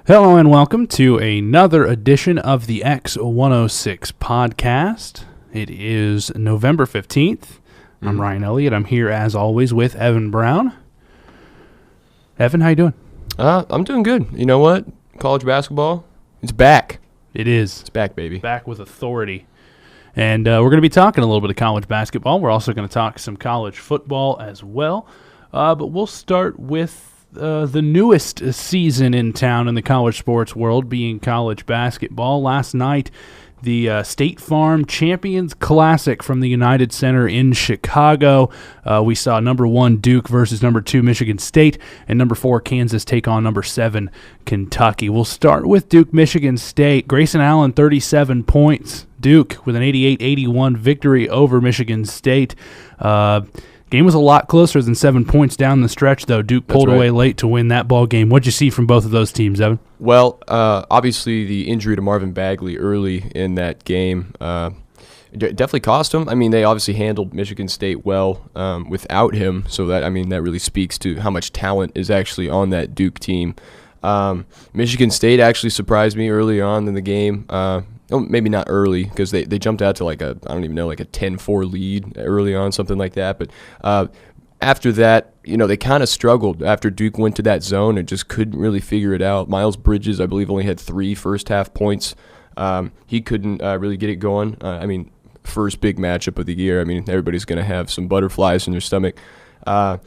Hello and welcome to another edition of the X106 podcast. It is November 15th. I'm Ryan Elliot. I'm here as always with Evan Brown. Evan, how you doing? I'm doing good. You know what? College basketball, it's back. It is. It's back, baby. Back with authority. And we're going to be talking a little bit of college basketball. We're also going to talk some college football as well. But we'll start with the newest season in town in the college sports world, being college basketball. Last night, the State Farm Champions Classic from the United Center in Chicago. We saw number 1 Duke versus number 2 Michigan State, and number 4 Kansas take on number 7 Kentucky. We'll start with Duke-Michigan State. Grayson Allen, 37 points. Duke with an 88-81 victory over Michigan State. Game was a lot closer than 7 points down the stretch, though. Duke pulled away late to win that ball game. What'd you see from both of those teams, Evan? Well, obviously the injury to Marvin Bagley early in that game definitely cost them. I mean, they obviously handled Michigan State well without him, so that really speaks to how much talent is actually on that Duke team. Michigan State actually surprised me early on in the game. Maybe not early, because they jumped out to like a 10-4 lead early on, something like that. But after that, they kind of struggled after Duke went to that zone and just couldn't really figure it out. Miles Bridges, I believe, only had 3 first-half points. He couldn't really get it going. First big matchup of the year. Everybody's going to have some butterflies in their stomach. But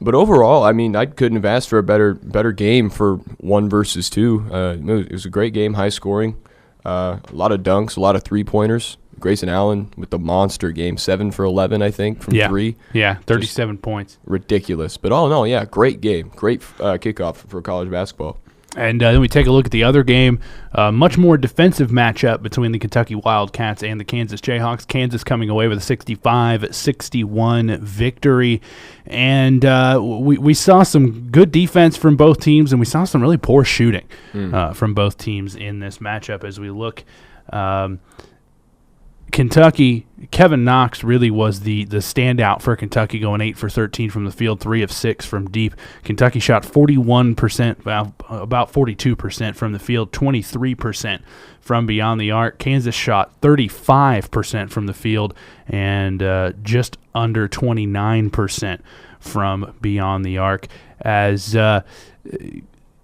overall, I couldn't have asked for a better game for 1 versus 2. It was a great game, high scoring. A lot of dunks, a lot of three-pointers. Grayson Allen with the monster game, 7 for 11, I think, from 3. Yeah, 37 points. Ridiculous. But all in all, yeah, great game. Great kickoff for college basketball. And then we take a look at the other game, much more defensive matchup between the Kentucky Wildcats and the Kansas Jayhawks. Kansas coming away with a 65-61 victory. And we saw some good defense from both teams, and we saw some really poor shooting from both teams in this matchup as we look. Kentucky, Kevin Knox really was the standout for Kentucky, going 8 for 13 from the field, 3 of 6 from deep. Kentucky shot 41%, about 42% from the field, 23% from beyond the arc. Kansas shot 35% from the field and just under 29% from beyond the arc. As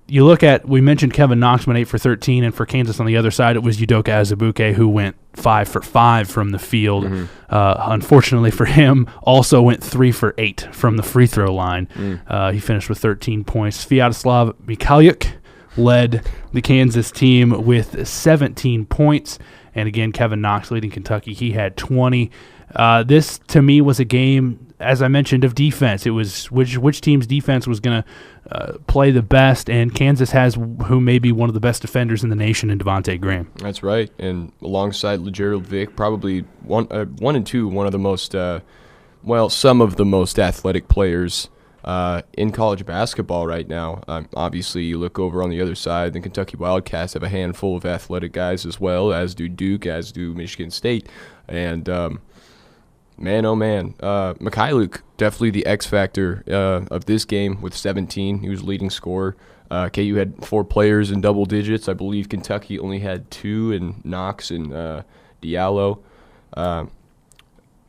you look at, we mentioned Kevin Knox went 8 for 13, and for Kansas on the other side, it was Udoka Azubuike who went 5 for 5 from the field. Unfortunately for him, also went 3 for 8 from the free throw line. He finished with 13 points. Sviatoslav Mikhailiuk led the Kansas team with 17 points. And again, Kevin Knox leading Kentucky. He had 20. This, to me, was a game, as I mentioned, of defense. It was which team's defense was going to play the best, and Kansas has who may be one of the best defenders in the nation in Devontae Graham. That's right, and alongside LeGerald Vick, probably one and two, one of the most, some of the most athletic players in college basketball right now. Obviously, you look over on the other side, the Kentucky Wildcats have a handful of athletic guys as well, as do Duke, as do Michigan State, and man, oh man. Mikhailiuk, definitely the X factor of this game with 17. He was leading scorer. KU had 4 players in double digits. I believe Kentucky only had 2 in Knox and Diallo.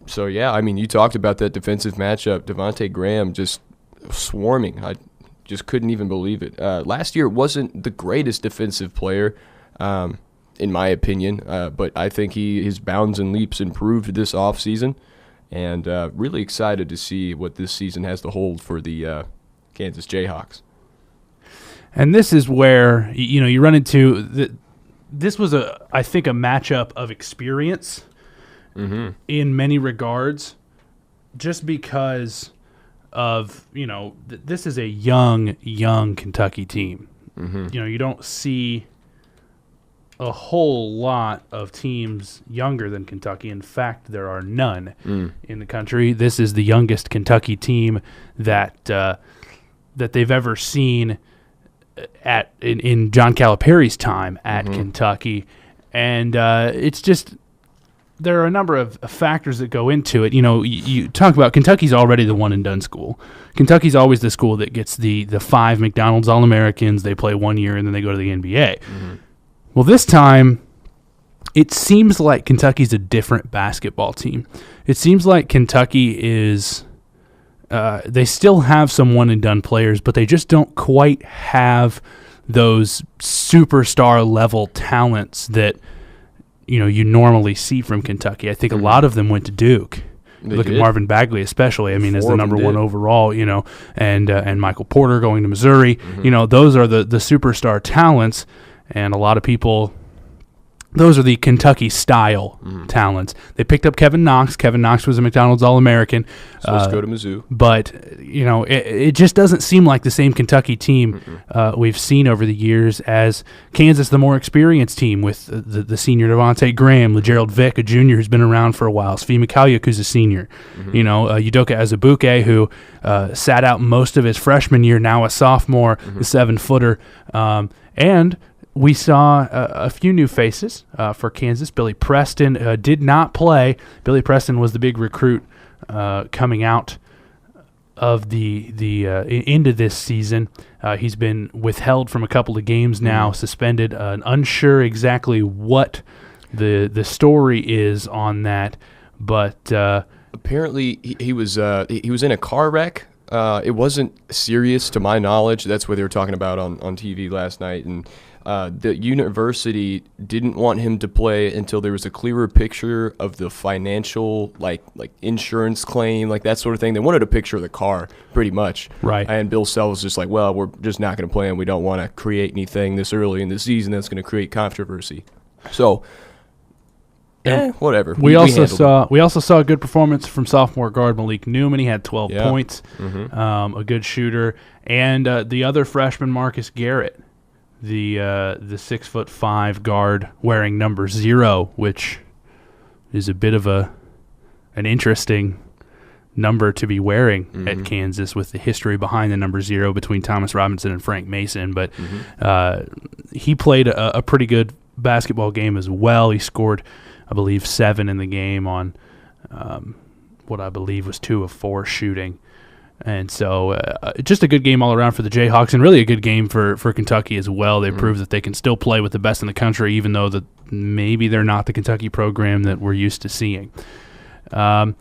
So, yeah, you talked about that defensive matchup. Devontae Graham just swarming. I just couldn't even believe it. Last year wasn't the greatest defensive player, in my opinion, but I think his bounds and leaps improved this offseason. And really excited to see what this season has to hold for the Kansas Jayhawks. And this is where you run into this was I think a matchup of experience in many regards, just because of this is a young Kentucky team. You don't see a whole lot of teams younger than Kentucky. In fact, there are none in the country. This is the youngest Kentucky team that they've ever seen in John Calipari's time at Kentucky, and it's just there are a number of factors that go into it. You talk about Kentucky's already the one and done school. Kentucky's always the school that gets the 5 McDonald's All-Americans. They play 1 year and then they go to the NBA. Mm-hmm. Well, this time, it seems like Kentucky's a different basketball team. It seems like Kentucky is they still have some one and done players, but they just don't quite have those superstar level talents that you normally see from Kentucky. I think a lot of them went to Duke. Look at Marvin Bagley especially. I mean, as the number one overall, and Michael Porter going to Missouri. Mm-hmm. Those are the superstar talents, and a lot of people. Those are the Kentucky style talents. They picked up Kevin Knox. Kevin Knox was a McDonald's All-American. Supposed to go to Mizzou. But, it just doesn't seem like the same Kentucky team we've seen over the years as Kansas, the more experienced team with the senior Devontae Graham, LeGerald Vick, a junior who's been around for a while, Svi Mikhailiuk, who's a senior. Udoka Azubuike, who sat out most of his freshman year, now a sophomore, the 7-footer. And we saw a few new faces for Kansas. Billy Preston did not play. Billy Preston was the big recruit coming out of the into this season. He's been withheld from a couple of games now, suspended. Unsure exactly what the story is on that, but apparently he was in a car wreck. It wasn't serious to my knowledge. That's what they were talking about on TV last night, and the university didn't want him to play until there was a clearer picture of the financial, like insurance claim, like that sort of thing. They wanted a picture of the car, pretty much. Right. And Bill Self was just like, well, we're just not going to play him. We don't want to create anything this early in the season that's going to create controversy. So, whatever. We also saw a good performance from sophomore guard Malik Newman. He had 12 points, a good shooter, and the other freshman Marcus Garrett, the 6'5" guard wearing number 0, which is a bit of an interesting number to be wearing at Kansas with the history behind the number 0 between Thomas Robinson and Frank Mason. But he played a pretty good basketball game as well. He scored, I believe, 7 in the game on what I believe was 2 of 4 shooting. And so just a good game all around for the Jayhawks, and really a good game for Kentucky as well. They proved that they can still play with the best in the country, even though maybe they're not the Kentucky program that we're used to seeing. And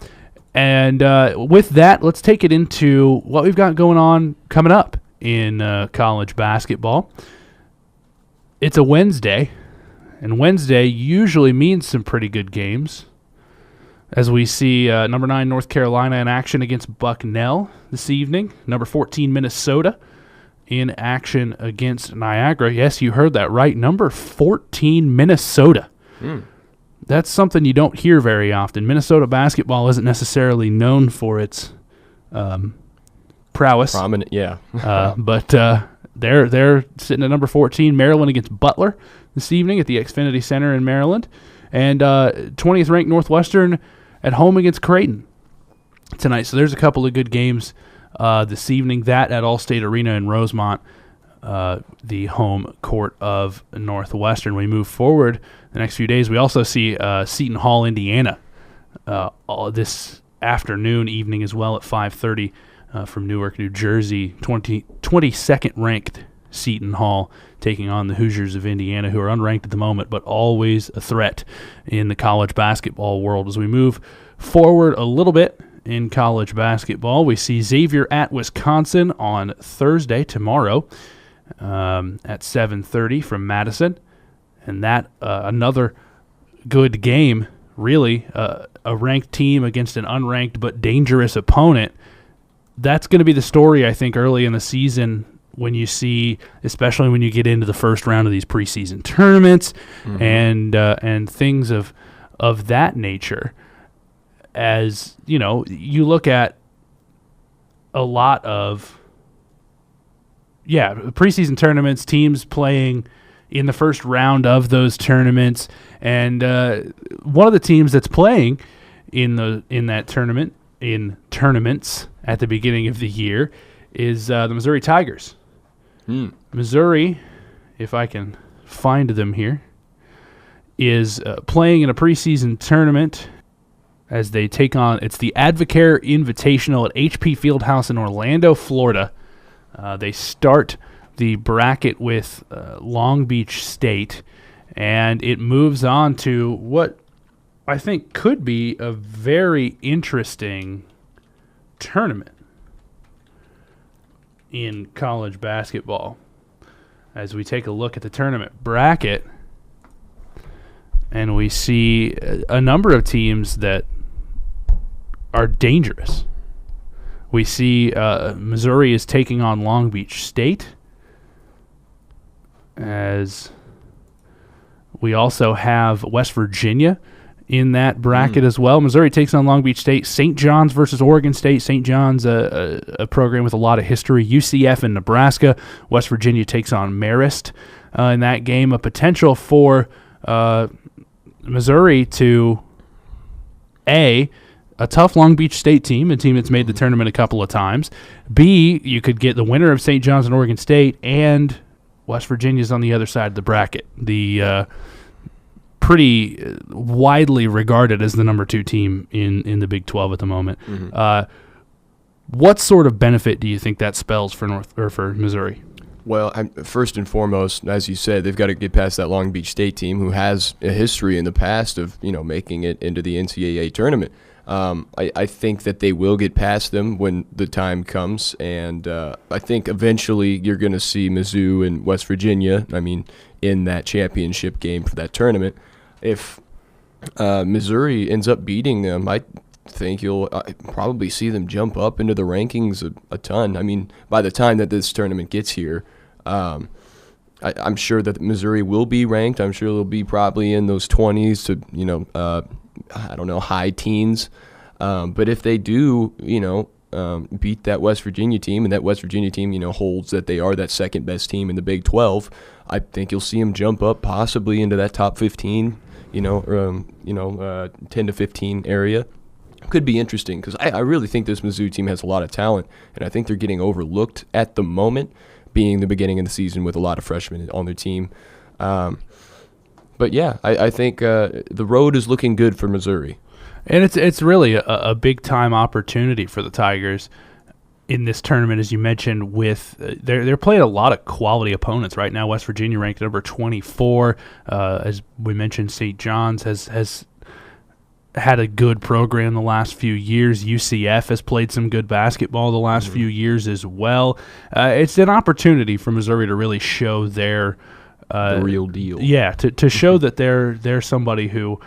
with that, let's take it into what we've got going on coming up in college basketball. It's a Wednesday, and Wednesday usually means some pretty good games, as we see number 9 North Carolina in action against Bucknell this evening. Number 14 Minnesota in action against Niagara. Yes, you heard that right. Number 14 Minnesota. That's something you don't hear very often. Minnesota basketball isn't necessarily known for its prowess. Prominent, yeah. But they're sitting at number 14. Maryland against Butler this evening at the Xfinity Center in Maryland. And 20th ranked Northwestern at home against Creighton tonight. So there's a couple of good games this evening. That at Allstate Arena in Rosemont, the home court of Northwestern. We move forward the next few days. We also see Seton Hall, Indiana, this evening as well at 5:30 from Newark, New Jersey. 22nd ranked Seton Hall taking on the Hoosiers of Indiana, who are unranked at the moment, but always a threat in the college basketball world. As we move forward a little bit in college basketball, we see Xavier at Wisconsin on Thursday, tomorrow, at 7:30 from Madison. And that, another good game, really, a ranked team against an unranked but dangerous opponent. That's going to be the story, I think, early in the season, when you see, especially when you get into the first round of these preseason tournaments and things of that nature. As you look at a lot of preseason tournaments, teams playing in the first round of those tournaments, and one of the teams that's playing in that tournament, in tournaments at the beginning of the year, is the Missouri Tigers. Missouri, if I can find them here, is playing in a preseason tournament as they take on, it's the Advocare Invitational at HP Fieldhouse in Orlando, Florida. They start the bracket with Long Beach State, and it moves on to what I think could be a very interesting tournament in college basketball. As we take a look at the tournament bracket, and we see a number of teams that are dangerous. We see Missouri is taking on Long Beach State, as we also have West Virginia in that bracket as well. Missouri takes on Long Beach State. St. John's versus Oregon State. St. John's, a program with a lot of history. UCF and Nebraska. West Virginia takes on Marist in that game. A potential for Missouri to, A, a tough Long Beach State team, a team that's made the tournament a couple of times. B, you could get the winner of St. John's and Oregon State, and West Virginia's on the other side of the bracket. The pretty widely regarded as the number 2 team in the Big 12 at the moment. What sort of benefit do you think that spells for Missouri? Well, first and foremost, as you said, they've got to get past that Long Beach State team, who has a history in the past of making it into the NCAA tournament. I think that they will get past them when the time comes, and I think eventually you're going to see Mizzou and West Virginia, in that championship game for that tournament. If Missouri ends up beating them, I think you'll probably see them jump up into the rankings a ton. By the time that this tournament gets here, I'm sure that Missouri will be ranked. I'm sure they'll be probably in those 20s to, high teens. But if they do, beat that West Virginia team, and that West Virginia team, holds that they are that second best team in the Big 12, I think you'll see them jump up possibly into that top 15, 10 to 15 area. Could be interesting because I really think this Mizzou team has a lot of talent, and I think they're getting overlooked at the moment, being the beginning of the season with a lot of freshmen on their team. But yeah, I think the road is looking good for Missouri. And it's really a big-time opportunity for the Tigers in this tournament, as you mentioned. With they're playing a lot of quality opponents right now. West Virginia ranked number 24. As we mentioned, St. John's has had a good program the last few years. UCF has played some good basketball the last few years as well. It's an opportunity for Missouri to really show their the real deal. Yeah, to show that they're somebody who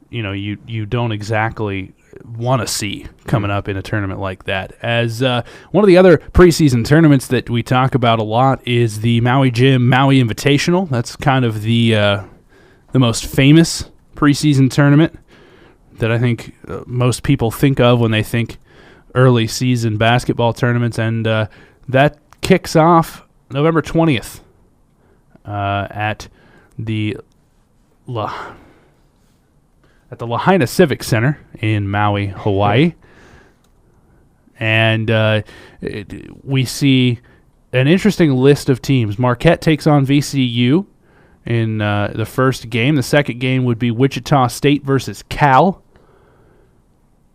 you don't exactly want to see coming up in a tournament like that. As one of the other preseason tournaments that we talk about a lot is the Maui Jim Maui Invitational. That's kind of the most famous preseason tournament that I think most people think of when they think early season basketball tournaments, and that kicks off November 20th at the Lahaina Civic Center in Maui, Hawaii. And we see an interesting list of teams. Marquette takes on VCU in the first game. The second game would be Wichita State versus Cal.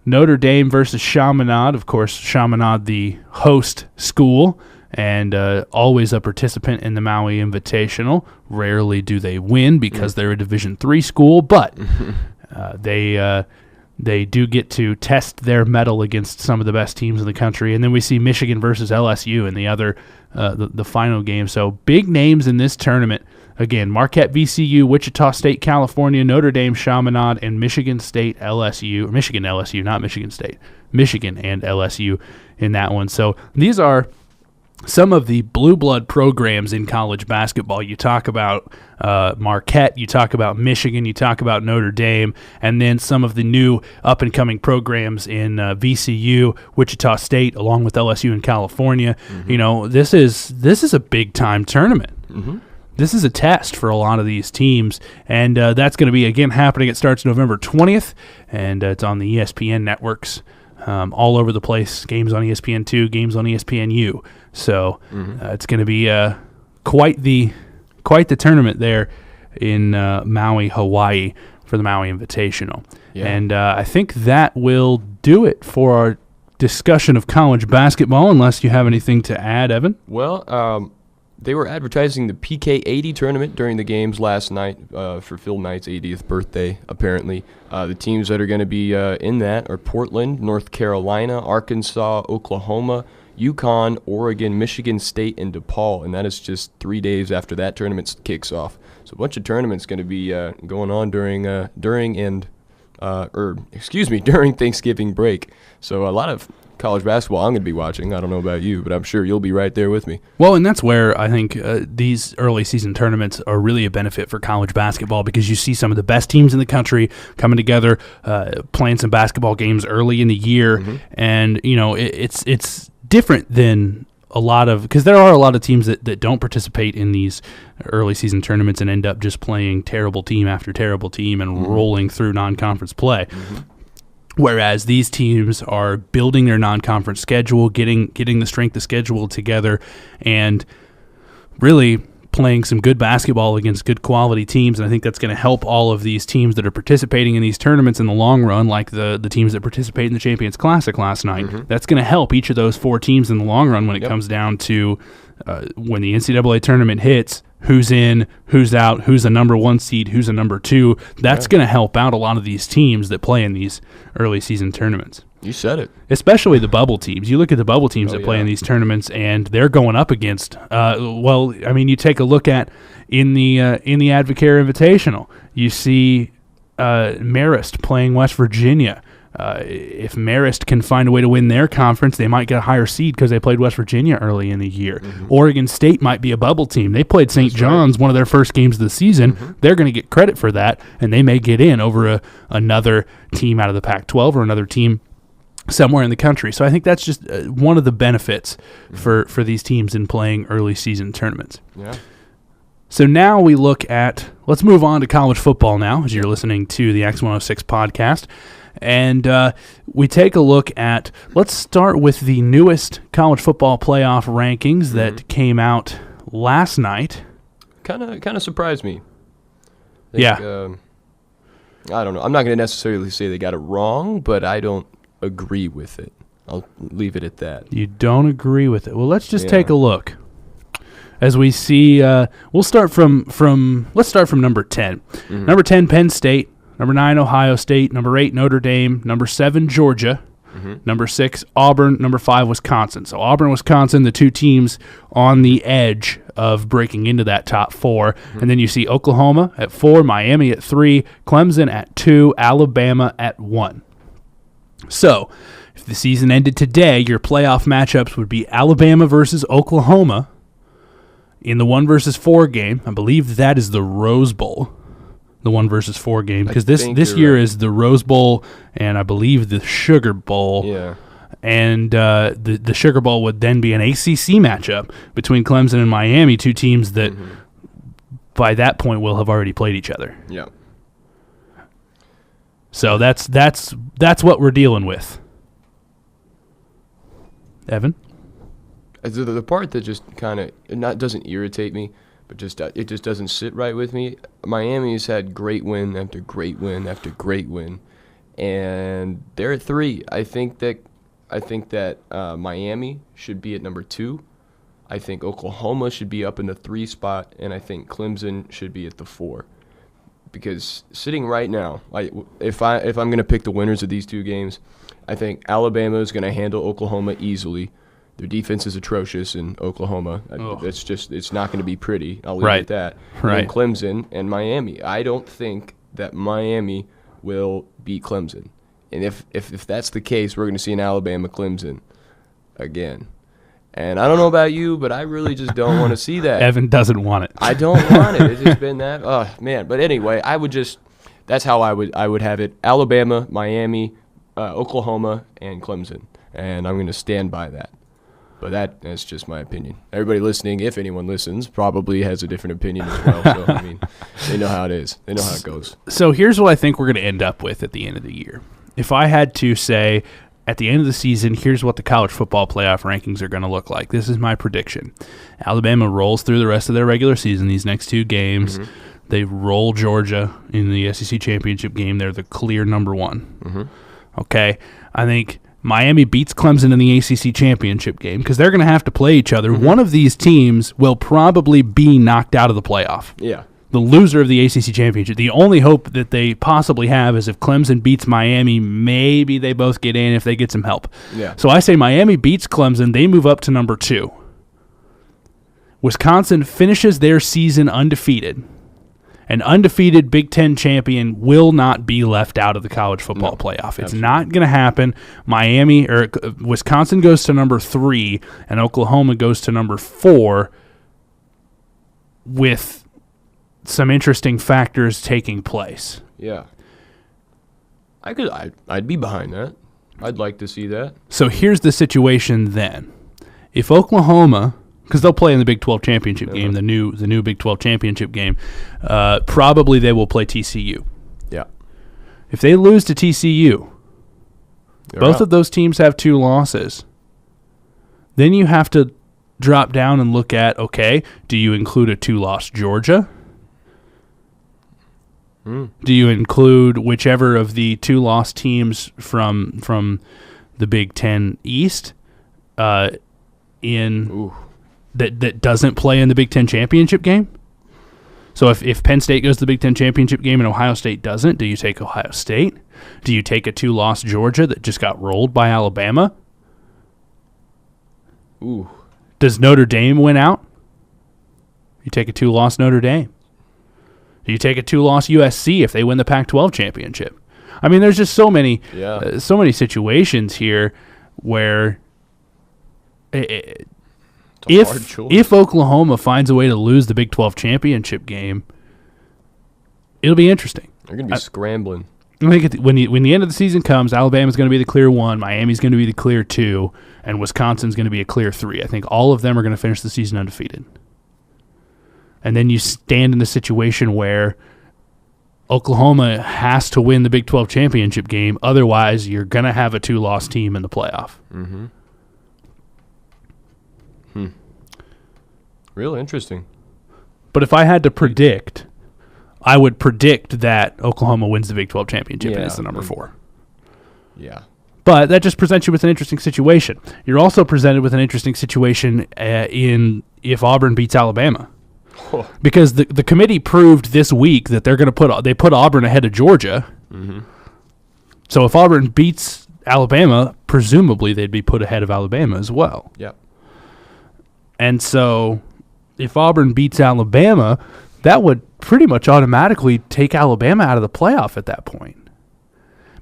Notre Dame versus Chaminade. Of course, Chaminade, the host school, and always a participant in the Maui Invitational. Rarely do they win because they're a Division III school, but they do get to test their mettle against some of the best teams in the country. And then we see Michigan versus LSU in the other the final game. So big names in this tournament. Again, Marquette, VCU, Wichita State, California, Notre Dame, Chaminade, and Michigan State, LSU. Or Michigan, LSU, not Michigan State. Michigan and LSU in that one. So these are some of the blue blood programs in college basketball. You talk about Marquette, you talk about Michigan, you talk about Notre Dame, and then some of the new up-and-coming programs in VCU, Wichita State, along with LSU in California. This is a big-time tournament. This is a test for a lot of these teams, and that's going to be, again, happening. It starts November 20th, and it's on the ESPN networks all over the place. Games on ESPN2, games on ESPNU. So it's going to be quite the tournament there in Maui, Hawaii for the Maui Invitational. Yeah. And I think that will do it for our discussion of college basketball, unless you have anything to add, Evan. Well, they were advertising the PK80 tournament during the games last night for Phil Knight's 80th birthday, apparently. The teams that are going to be in that are Portland, North Carolina, Arkansas, Oklahoma, UConn, Oregon, Michigan State, and DePaul. And that is just 3 days after that tournament kicks off. So a bunch of tournaments going to be going on during Thanksgiving break. So a lot of college basketball I'm going to be watching. I don't know about you, but I'm sure you'll be right there with me. Well, and that's where I think these early season tournaments are really a benefit for college basketball, because you see some of the best teams in the country coming together, playing some basketball games early in the year, and it's different than a lot of, because there are a lot of teams that don't participate in these early season tournaments and end up just playing terrible team after terrible team and rolling through non-conference play. Whereas these teams are building their non-conference schedule, getting the strength of schedule together, and really playing some good basketball against good quality teams. And I think that's going to help all of these teams that are participating in these tournaments in the long run, like the teams that participate in the Champions Classic last night. That's going to help each of those 4 teams in the long run when it comes down to when the NCAA tournament hits, who's in, who's out, who's a number 1 seed, who's a number 2. That's going to help out a lot of these teams that play in these early season tournaments. You said it. Especially the bubble teams. You look at the bubble teams that play in these tournaments, and they're going up against. You take a look at in the Advocare Invitational. You see Marist playing West Virginia. If Marist can find a way to win their conference, they might get a higher seed because they played West Virginia early in the year. Oregon State might be a bubble team. They played St. John's one of their first games of the season. They're going to get credit for that, and they may get in over another team out of the Pac-12 or another team somewhere in the country. So I think that's just one of the benefits for these teams in playing early season tournaments. Yeah. So now let's move on to college football now, as you're listening to the X106 podcast. And we take a look at, let's start with the newest college football playoff rankings that came out last night. Kind of surprised me. I don't know. I'm not going to necessarily say they got it wrong, but I don't agree with it. I'll leave it at that. You don't agree with it. Well, let's just take a look. As we see, let's start from number 10. Number 10, Penn State. Number 9, Ohio State. Number 8, Notre Dame. Number 7, Georgia. Number 6, Auburn. Number 5, Wisconsin. So Auburn, Wisconsin, the 2 teams on the edge of breaking into that top 4. And then you see Oklahoma at 4, Miami at 3, Clemson at 2, Alabama at 1. So if the season ended today, your playoff matchups would be Alabama versus Oklahoma in the 1 versus 4 game. I believe that is the Rose Bowl. The 1 versus 4 game, because this year is the Rose Bowl and I believe the Sugar Bowl. Yeah. And the Sugar Bowl would then be an ACC matchup between Clemson and Miami, 2 teams that by that point will have already played each other. Yeah. So that's what we're dealing with. Evan? The part that just kind of doesn't irritate me, but it just doesn't sit right with me. Miami's had great win after great win after great win, and they're at 3. I think that Miami should be at number 2. I think Oklahoma should be up in the 3 spot, and I think Clemson should be at the 4. Because sitting right now, if I'm going to pick the winners of these 2 games, I think Alabama is going to handle Oklahoma easily. Their defense is atrocious in Oklahoma. It's not going to be pretty. I'll leave it at that. Right. And Clemson and Miami. I don't think that Miami will beat Clemson. And if that's the case, we're going to see an Alabama-Clemson again. And I don't know about you, but I really just don't want to see that. Evan doesn't want it. I don't want it. It's just been that. Oh, man. But anyway, that's how I would have it. Alabama, Miami, Oklahoma, and Clemson. And I'm going to stand by that. But that's just my opinion. Everybody listening, if anyone listens, probably has a different opinion as well. So, I mean, they know how it is. They know how it goes. So here's what I think we're going to end up with at the end of the year. If I had to say, at the end of the season, here's what the college football playoff rankings are going to look like. This is my prediction. Alabama rolls through the rest of their regular season, these next 2 games. They roll Georgia in the SEC championship game. They're the clear number one. Mm-hmm. Okay, I think Miami beats Clemson in the ACC championship game because they're going to have to play each other. Mm-hmm. One of these teams will probably be knocked out of the playoff. Yeah. The loser of the ACC championship. The only hope that they possibly have is if Clemson beats Miami, maybe they both get in if they get some help. Yeah. So I say Miami beats Clemson. They move up to number 2. Wisconsin finishes their season undefeated. An undefeated Big Ten champion will not be left out of the college football playoff. It's not going to happen. Wisconsin goes to number 3, and Oklahoma goes to number 4 with some interesting factors taking place. Yeah. I'd be behind that. I'd like to see that. So here's the situation then. If Oklahoma, because they'll play in the Big 12 championship game, the new Big 12 championship game, probably they will play TCU. Yeah. If they lose to TCU, both out. of those teams have 2 losses. Then you have to drop down and look at, okay, do you include a 2-loss Georgia? Do you include whichever of the 2-loss teams from the Big Ten East that doesn't play in the Big Ten championship game? So if Penn State goes to the Big Ten championship game and Ohio State doesn't, do you take Ohio State? Do you take a 2-loss Georgia that just got rolled by Alabama? Ooh. Does Notre Dame win out? You take a 2-loss Notre Dame. Do you take a 2-loss USC if they win the Pac-12 championship? I mean, there's just so many situations here where if Oklahoma finds a way to lose the Big 12 championship game, it'll be interesting. They're going to be scrambling. I think when the end of the season comes, Alabama's going to be the clear 1, Miami's going to be the clear 2, and Wisconsin's going to be a clear 3. I think all of them are going to finish the season undefeated. And then you stand in the situation where Oklahoma has to win the Big 12 championship game. Otherwise, you're going to have a 2-loss team in the playoff. Mm-hmm. Real interesting. But if I had to predict, I would predict that Oklahoma wins the Big 12 championship and is the number 4. Yeah. But that just presents you with an interesting situation. You're also presented with an interesting situation if Auburn beats Alabama. Because the committee proved this week that they're going to put Auburn ahead of Georgia. Mm-hmm. So if Auburn beats Alabama, presumably they'd be put ahead of Alabama as well. Yep. And so if Auburn beats Alabama, that would pretty much automatically take Alabama out of the playoff at that point.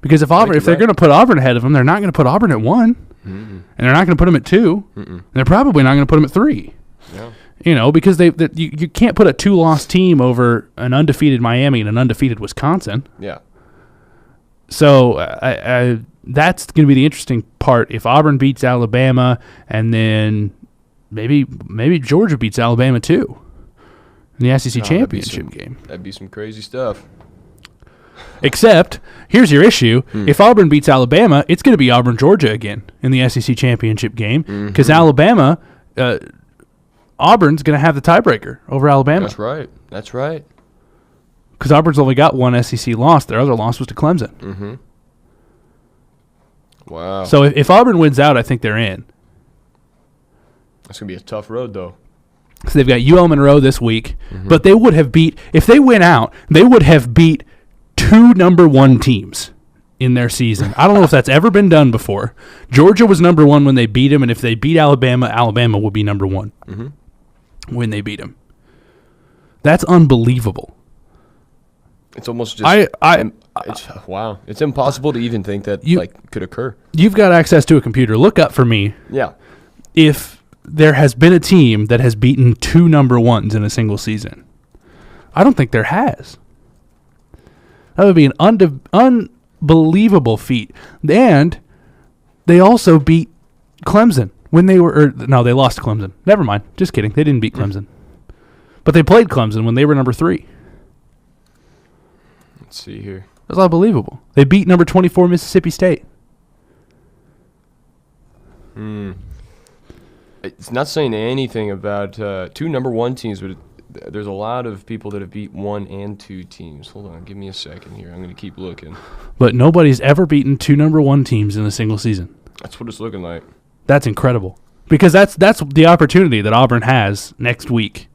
Because if they're going to put Auburn ahead of them, they're not going to put Auburn at 1, and they're not going to put them at 2, and they're probably not going to put them at 3. Yeah. Because you can't put a 2-loss team over an undefeated Miami and an undefeated Wisconsin. Yeah. So that's going to be the interesting part. If Auburn beats Alabama, and then maybe Georgia beats Alabama too in the SEC championship game. That'd be some crazy stuff. Except, here's your issue. If Auburn beats Alabama, it's going to be Auburn-Georgia again in the SEC championship game because Auburn's going to have the tiebreaker over Alabama. That's right. Because Auburn's only got 1 SEC loss. Their other loss was to Clemson. Mm-hmm. Wow. So if Auburn wins out, I think they're in. That's going to be a tough road, though. So they've got UL Monroe this week, but they would have if they win out, they would have beat 2 number 1 teams in their season. I don't know if that's ever been done before. Georgia was number 1 when they beat them, and if they beat Alabama, Alabama would be number 1 when they beat them. That's unbelievable. It's almost just wow. It's impossible to even think that could occur. You've got access to a computer. Look up for me. Yeah. If there has been a team that has beaten 2 number 1s in a single season. I don't think there has. That would be an unbelievable feat. And they also beat Clemson when they were they lost to Clemson. Never mind. Just kidding. They didn't beat Clemson. But they played Clemson when they were number 3. Let's see here. That's unbelievable. They beat number 24 Mississippi State. It's not saying anything about 2 number 1 teams, but there's a lot of people that have beat 1 and 2 teams. Hold on, give me a second here. I'm going to keep looking. But nobody's ever beaten 2 number 1 teams in a single season. That's what it's looking like. That's incredible. Because that's the opportunity that Auburn has next week.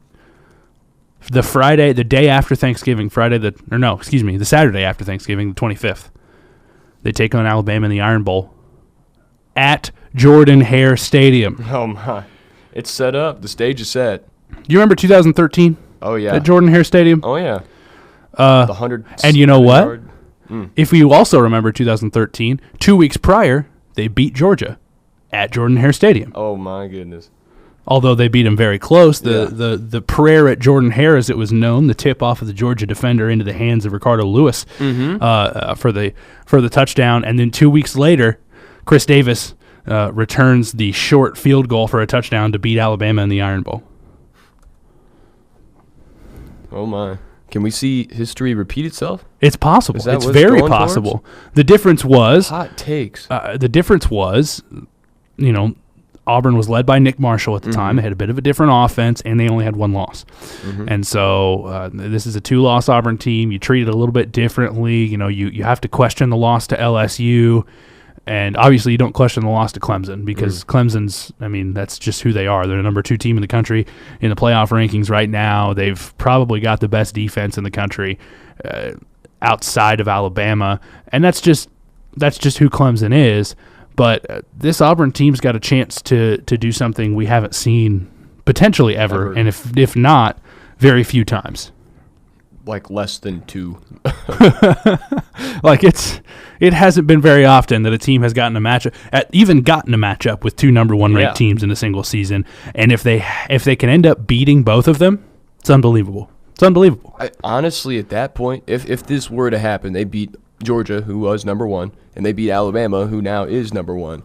The day after Thanksgiving, the Saturday after Thanksgiving, the 25th. They take on Alabama in the Iron Bowl at Jordan-Hare Stadium. Oh, my. It's set up. The stage is set. You remember 2013? Oh, yeah. At Jordan-Hare Stadium? Oh, yeah. The 100. And you know what? If you also remember 2013, 2 weeks prior, they beat Georgia at Jordan-Hare Stadium. Oh, my goodness. Although they beat him very close, the prayer at Jordan-Hare, as it was known, the tip off of the Georgia defender into the hands of Ricardo Lewis for the touchdown, and then 2 weeks later, Chris Davis returns the short field goal for a touchdown to beat Alabama in the Iron Bowl. Oh my! Can we see history repeat itself? It's possible. It's very possible. The difference was hot takes. The difference was, Auburn was led by Nick Marshall at the time. They had a bit of a different offense, and they only had 1 loss. And so this is a 2-loss Auburn team. You treat it a little bit differently. You have to question the loss to LSU, and obviously you don't question the loss to Clemson because Clemson's, that's just who they are. They're the number 2 team in the country in the playoff rankings right now. They've probably got the best defense in the country outside of Alabama, and that's just who Clemson is. But this Auburn team's got a chance to do something we haven't seen potentially ever. And if not, very few times. Like less than 2. Like it hasn't been very often that a team has gotten a matchup with 2 number 1 ranked teams in a single season. And if they can end up beating both of them, it's unbelievable. It's unbelievable. Honestly, at that point, if this were to happen, they beat Georgia, who was number 1, and they beat Alabama, who now is number 1.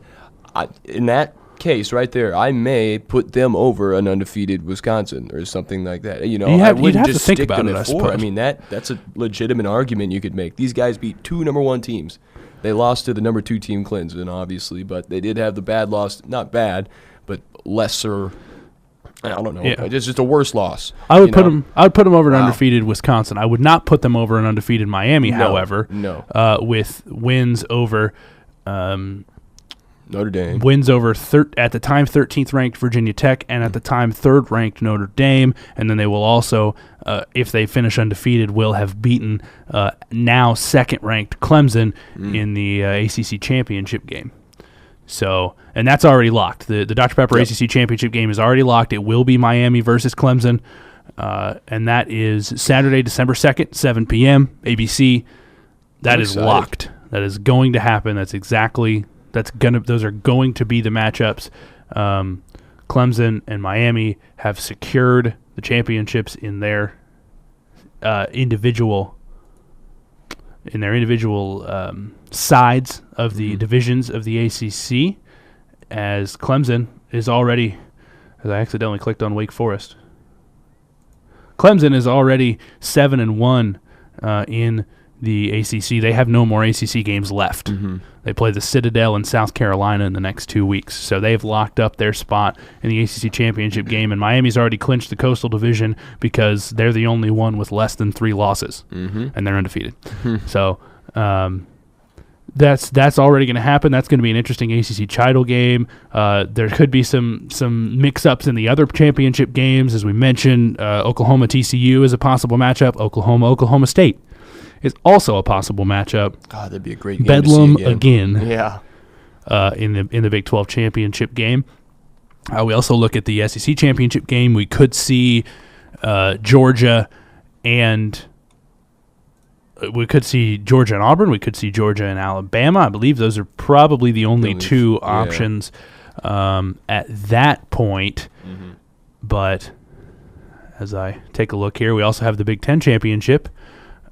In that case right there, I may put them over an undefeated Wisconsin or something like that. I wouldn't just stick them at 4. That's a legitimate argument you could make. These guys beat 2 number 1 teams. They lost to the number 2 team, Clemson, obviously, but they did have the bad loss. Not bad, but lesser. I don't know. Yeah. It's just a worse loss. I would put them over an undefeated Wisconsin. I would not put them over an undefeated Miami. However, with wins over Notre Dame, wins over at the time 13th ranked Virginia Tech, and at the time 3rd ranked Notre Dame, and then they will also, if they finish undefeated, will have beaten now 2nd ranked Clemson in the ACC championship game. So, and that's already locked. The Dr. Pepper ACC championship game is already locked. It will be Miami versus Clemson, and that is Saturday, December 2nd, 7 p.m., ABC. That is locked. That is going to happen. Those are going to be the matchups. Clemson and Miami have secured the championships in their individual sides of the divisions of the ACC, as Clemson is already, as I accidentally clicked on Wake Forest. Clemson is already 7-1 in the ACC. They have no more ACC games left. They play the Citadel in South Carolina in the next 2 weeks, so they've locked up their spot in the ACC championship game, and Miami's already clinched the Coastal Division because they're the only one with less than 3 losses, and they're undefeated. So that's already going to happen. That's going to be an interesting ACC title game. There could be some mix-ups in the other championship games, as we mentioned. Oklahoma-TCU is a possible matchup. Oklahoma State is also a possible matchup. God, that'd be a great game. Bedlam to see again. Yeah. In the Big 12 championship game. We also look at the SEC championship game. We could see Georgia and Auburn. We could see Georgia and Alabama. I believe those are probably the only 2 options at that point. But as I take a look here, we also have the Big Ten championship.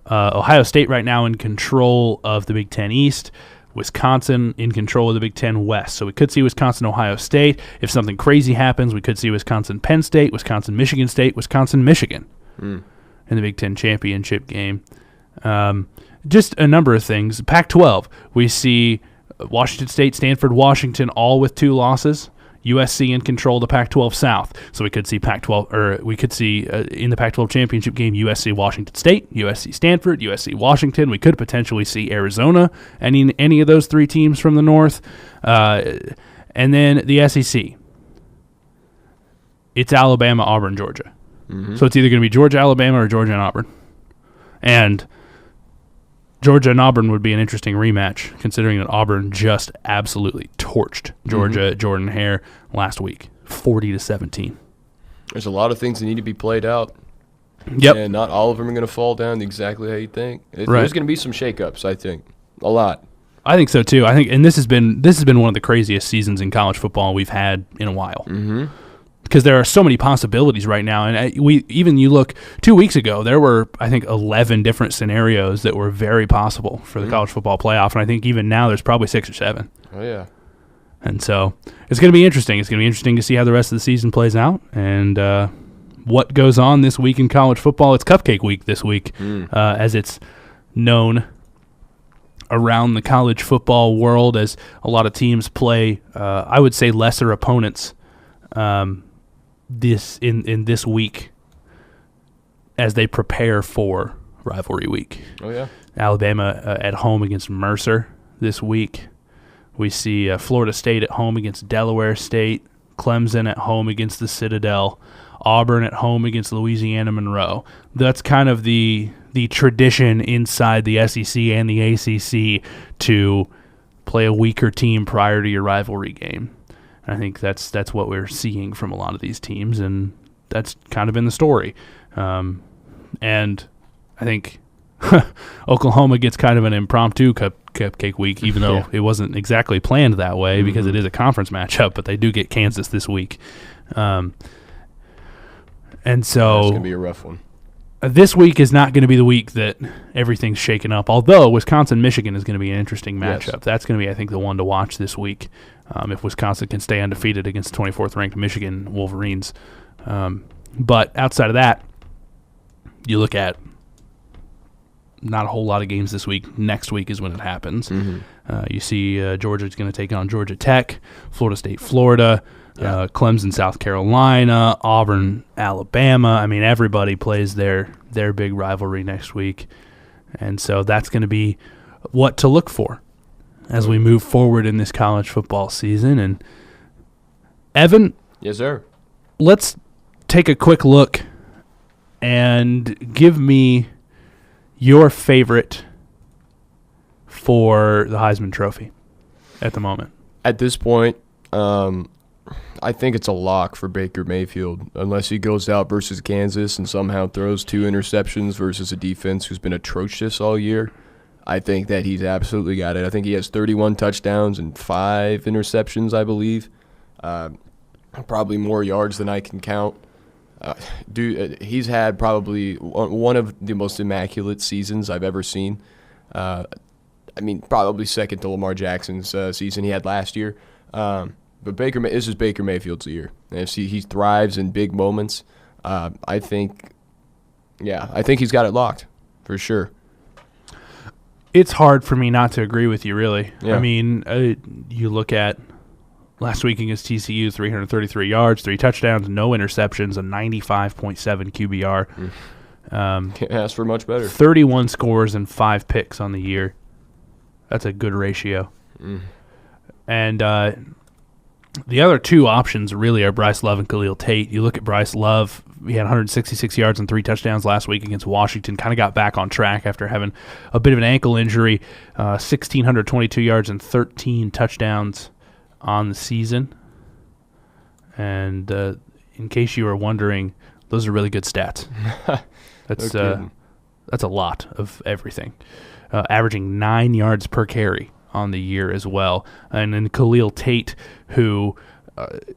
Ohio State right now in control of the Big Ten East. Wisconsin in control of the Big Ten West. So we could see Wisconsin-Ohio State. If something crazy happens, we could see Wisconsin-Penn State, Wisconsin-Michigan State, Wisconsin-Michigan in the Big Ten championship game. Just a number of things. Pac-12, we see Washington State, Stanford, Washington all with 2 losses. USC in control of the Pac-12 South. So we could see Pac-12, or we could see in the Pac-12 championship game, USC Washington State, USC Stanford, USC Washington. We could potentially see Arizona, any of those three teams from the North. And then the SEC. It's Alabama, Auburn, Georgia. Mm-hmm. So it's either going to be Georgia, Alabama, or Georgia and Auburn. And Georgia and Auburn would be an interesting rematch, considering that Auburn just absolutely torched Georgia, Jordan Hare last week, 40-17. There's a lot of things that need to be played out. Yep. And not all of them are going to fall down exactly how you think. Right. There's going to be some shakeups, I think. A lot. I think so too. And this has been one of the craziest seasons in college football we've had in a while. Mm-hmm. Because there are so many possibilities right now. And you look 2 weeks ago, there were, I think, 11 different scenarios that were very possible for the college football playoff. And I think even now there's probably 6 or 7. Oh, yeah. And so it's going to be interesting. It's going to be interesting to see how the rest of the season plays out and what goes on this week in college football. It's Cupcake Week this week, as it's known around the college football world, as a lot of teams play, I would say, lesser opponents this week as they prepare for rivalry week. Oh, yeah. Alabama at home against Mercer this week. We see Florida State at home against Delaware State, Clemson at home against the Citadel, Auburn at home against Louisiana Monroe. That's kind of the tradition inside the SEC and the ACC to play a weaker team prior to your rivalry game. I think that's what we're seeing from a lot of these teams, and that's kind of been the story. And I think Oklahoma gets kind of an impromptu Cupcake Week, even though it wasn't exactly planned that way because it is a conference matchup, but they do get Kansas this week. And so it's going to be a rough one. This week is not going to be the week that everything's shaken up, although Wisconsin-Michigan is going to be an interesting matchup. Yes. That's going to be, I think, the one to watch this week if Wisconsin can stay undefeated against 24th-ranked Michigan Wolverines. But outside of that, you look at not a whole lot of games this week. Next week is when it happens. You see Georgia's going to take on Georgia Tech, Florida State, Florida, Clemson, South Carolina, Auburn, Alabama. I mean, everybody plays their big rivalry next week. And so that's going to be what to look for as we move forward in this college football season. And Evan? Yes, sir. Let's take a quick look and give me your favorite for the Heisman Trophy at the moment. At this point, I think it's a lock for Baker Mayfield, unless he goes out versus Kansas and somehow throws 2 interceptions versus a defense who's been atrocious all year. I think that he's absolutely got it. I think he has 31 touchdowns and 5 interceptions, I believe. Probably more yards than I can count. He's had probably one of the most immaculate seasons I've ever seen. Probably second to Lamar Jackson's season he had last year. But this is Baker Mayfield's year. And if he thrives in big moments, I think he's got it locked for sure. It's hard for me not to agree with you, really. Yeah. I mean, you look at last week against TCU, 333 yards, 3 touchdowns, no interceptions, a 95.7 QBR. Can't ask for much better. 31 scores and 5 picks on the year. That's a good ratio. And the other 2 options really are Bryce Love and Khalil Tate. You look at Bryce Love, he had 166 yards and 3 touchdowns last week against Washington, kind of got back on track after having a bit of an ankle injury, 1,622 yards and 13 touchdowns on the season. And in case you were wondering, those are really good stats. That's a lot of everything. Averaging 9 yards per carry on the year as well. And then Khalil Tate, who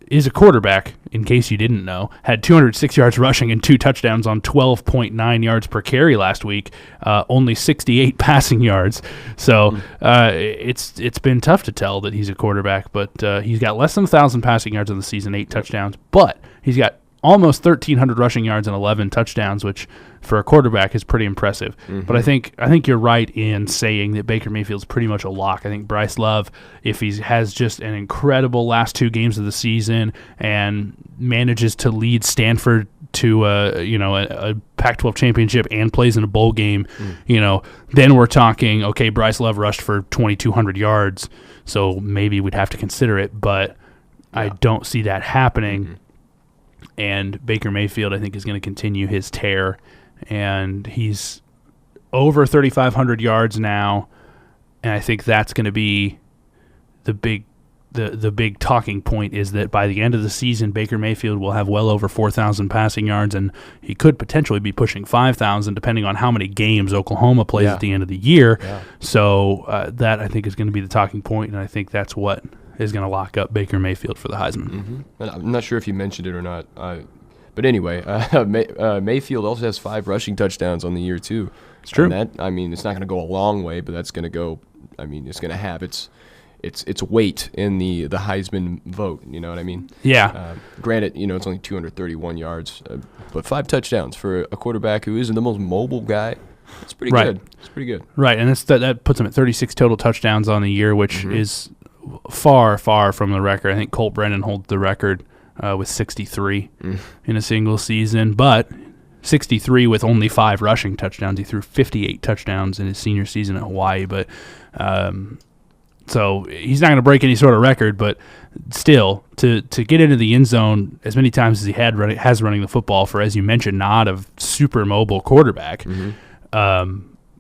is a quarterback, in case you didn't know, had 206 yards rushing and 2 touchdowns on 12.9 yards per carry last week, only 68 passing yards. So it's been tough to tell that he's a quarterback, but he's got less than 1,000 passing yards in the season, 8 touchdowns, but he's got almost 1,300 rushing yards and 11 touchdowns, which for a quarterback is pretty impressive. But I think you're right in saying that Baker Mayfield's pretty much a lock. I think Bryce Love, if he has just an incredible last 2 games of the season and manages to lead Stanford to a Pac-12 championship and plays in a bowl game, then we're talking, okay, Bryce Love rushed for 2,200 yards, so maybe we'd have to consider it, but I don't see that happening. And Baker Mayfield, I think, is going to continue his tear, and he's over 3,500 yards now, and I think that's going to be the big talking point, is that by the end of the season, Baker Mayfield will have well over 4,000 passing yards, and he could potentially be pushing 5,000 depending on how many games Oklahoma plays at the end of the year. So that, I think, is going to be the talking point, and I think that's what is going to lock up Baker Mayfield for the Heisman. And I'm not sure if you mentioned it or not, but anyway, Mayfield also has 5 rushing touchdowns on the year too. It's true. And that, it's not going to go a long way, but that's going to go. It's going to have its weight in the Heisman vote. You know what I mean? Yeah. Granted, it's only 231 yards, but 5 touchdowns for a quarterback who isn't the most mobile guy. It's pretty good. It's pretty good. Right, and that puts him at 36 total touchdowns on the year, which is far, far from the record. I think Colt Brennan holds the record with 63 in a single season, but 63 with only 5 rushing touchdowns. He threw 58 touchdowns in his senior season at Hawaii, but so he's not going to break any sort of record, but still, to get into the end zone as many times as he has running the football for, as you mentioned, not a super mobile quarterback,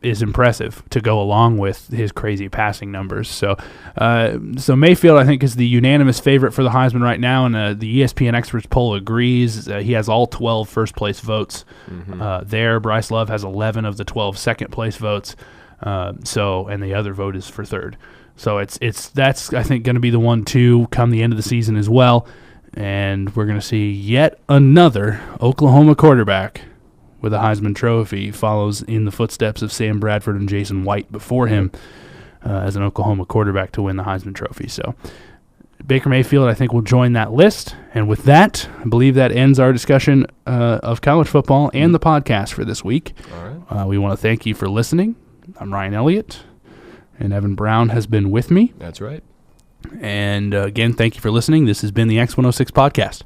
is impressive to go along with his crazy passing numbers. So Mayfield, I think, is the unanimous favorite for the Heisman right now, and the ESPN experts poll agrees. He has all 12 first-place votes there. Bryce Love has 11 of the 12 second-place votes, and the other vote is for third. So that's I think going to be the 1-2 come the end of the season as well, and we're going to see yet another Oklahoma quarterback with a Heisman Trophy follows in the footsteps of Sam Bradford and Jason White before him as an Oklahoma quarterback to win the Heisman Trophy. So Baker Mayfield, I think, will join that list. And with that, I believe that ends our discussion of college football and the podcast for this week. All right. We want to thank you for listening. I'm Ryan Elliott, and Evan Brown has been with me. That's right. And again, thank you for listening. This has been the X106 podcast.